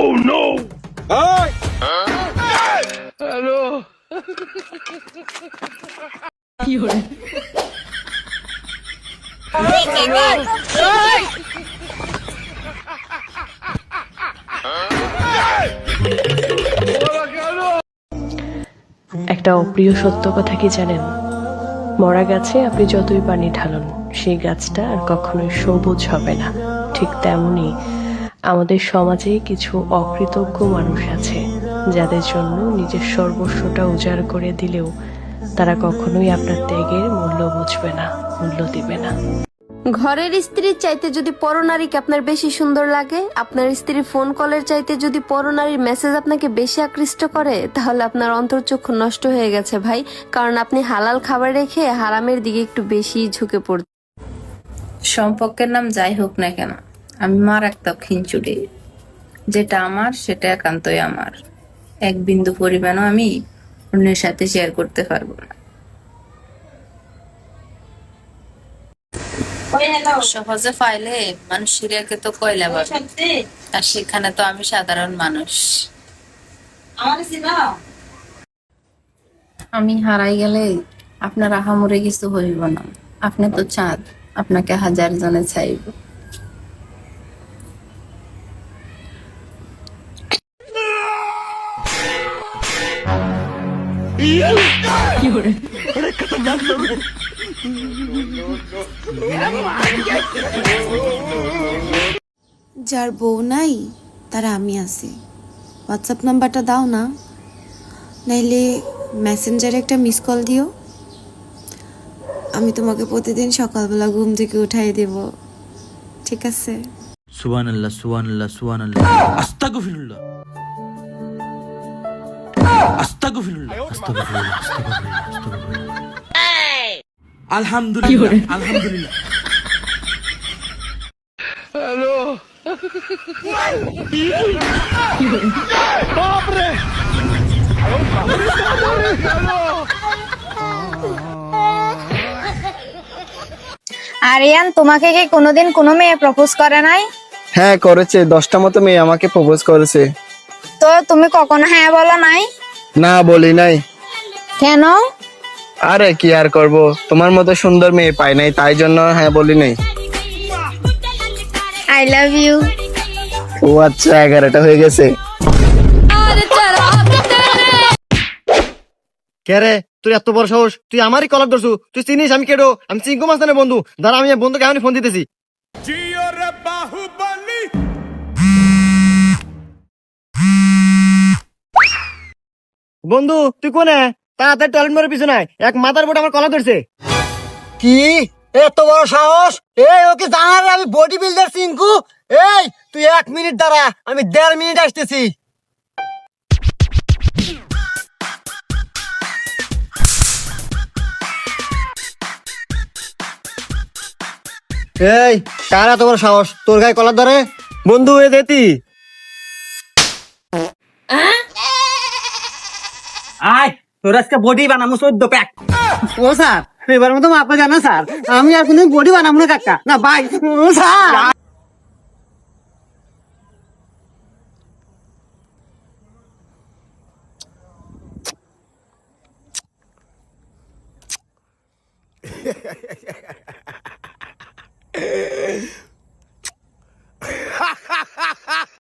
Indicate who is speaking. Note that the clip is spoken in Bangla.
Speaker 1: Oh no! Hello!
Speaker 2: একটা অপ্রিয় সত্য কথা কি জানেন? মরা গাছে আপনি যতই পানি ঢালুন, সেই গাছটা আর কখনোই সবুজ হবে না। ঠিক তেমনি আমাদের সমাজে কিছু অকৃতজ্ঞ মানুষ আছে, যাদের জন্য নিজের সর্বস্বটা উজাড় করে দিলেও তারা কখনোই আপনার ত্যাগের মূল্য বুঝবে না, মূল্য দিবে না।
Speaker 3: ঘরের স্ত্রীর চাইতে যদি পরনারীকে আপনার বেশি সুন্দর লাগে, আপনার স্ত্রীর ফোন কলের চাইতে যদি পরনারীর মেসেজ আপনাকে বেশি আকৃষ্ট করে, তাহলে আপনার অন্তর্চক্ষু নষ্ট হয়ে গেছে ভাই। কারণ আপনি হালাল খাবার রেখে হারামের দিকে একটু বেশি ঝুঁকে পড়ছেন।
Speaker 4: সম্পর্কের নাম যাই হোক না কেন, আমি মারাত্মক খিঞ্চুড়ি। যেটা আমার সেটা একান্তই আমার। এক বিন্দু পরিমাণও আমি অন্যের সাথে শেয়ার করতে পারবো না। সহজে পাইলে মানুষ সিরিয়াকে তো কয়লা পাবে, আর সেখানে তো আমি সাধারণ মানুষ। আমি হারাই গেলে আপনার আহামরে কিছু হইব না। আপনি তো চাঁদ, আপনাকে হাজার জনে চাইব।
Speaker 5: যার বউ নাই তারা আমি আছি। হোয়াটসঅ্যাপ নাম্বারটা দাও না, নাইলে মেসেঞ্জারে একটা মিস কল দিও। আমি তোমাকে প্রতিদিন সকালবেলা ঘুম থেকে উঠাই দেব, ঠিক আছে?
Speaker 6: সুবহানাল্লাহ সুবহানাল্লাহ সুবহানাল্লাহ আস্তাগফিরুল্লাহ আস্তাগফিরুল্লাহ আস্তাগফিরুল্লাহ আস্তাগফিরুল্লাহ আলহামদুলিল্লাহ আলহামদুলিল্লাহ।
Speaker 1: Hello! Baap re! Hello!
Speaker 7: Aryan, তোমাকে কি কোনোদিন কোনো মেয়ে প্রপোজ করে নাই?
Speaker 8: হ্যাঁ করেছে, 10টা মতো মেয়ে আমাকে প্রপোজ করেছে।
Speaker 7: তো তুমি কখনো হ্যাঁ বলো নাই?
Speaker 8: না বলি নাই।
Speaker 7: কেন?
Speaker 8: আরে কি আর করব, তোমার মতো সুন্দর মেয়ে পাই নাই, তাই জন্য হ্যাঁ বলি নাই।
Speaker 7: I love you.
Speaker 8: ও আচ্ছা, 11টা হয়ে গেছে।
Speaker 9: কে রে, তুই এত বড় সাহস? তুই আমারই কলার ধরছু? তুই চিনিস আমি কেডো? আমি চিঙ্কু মাস্তানের বন্ধু। দাঁড়া, আমি বন্ধুকে এখনই ফোন দিতেছি। বন্ধু তুই কোনে? তাড়াতাড়ি টয়লেট মেরে পিছনে আয়, এক মাথার বোর্ড আমার কলা ধরছে।
Speaker 10: কি এত বড় সাহস? এই ওকে জানার আমি বডি বিল্ডার চিঙ্কু। এই তুই 1 মিনিট দাঁড়া, আমি 1.5 মিনিট আসতেছি।
Speaker 9: এই কার এত বড় সাহস তোর গায়ে কলার ধরে? বন্ধু এ দেতি
Speaker 10: আয় তোর আজকে বডি বানাবো 14 প্যাক। ও স্যার, এবার মতো আপনি জানা স্যার, আমি আর কোনো বডি বানাবো না কাকা। না ভাই, ও স্যার।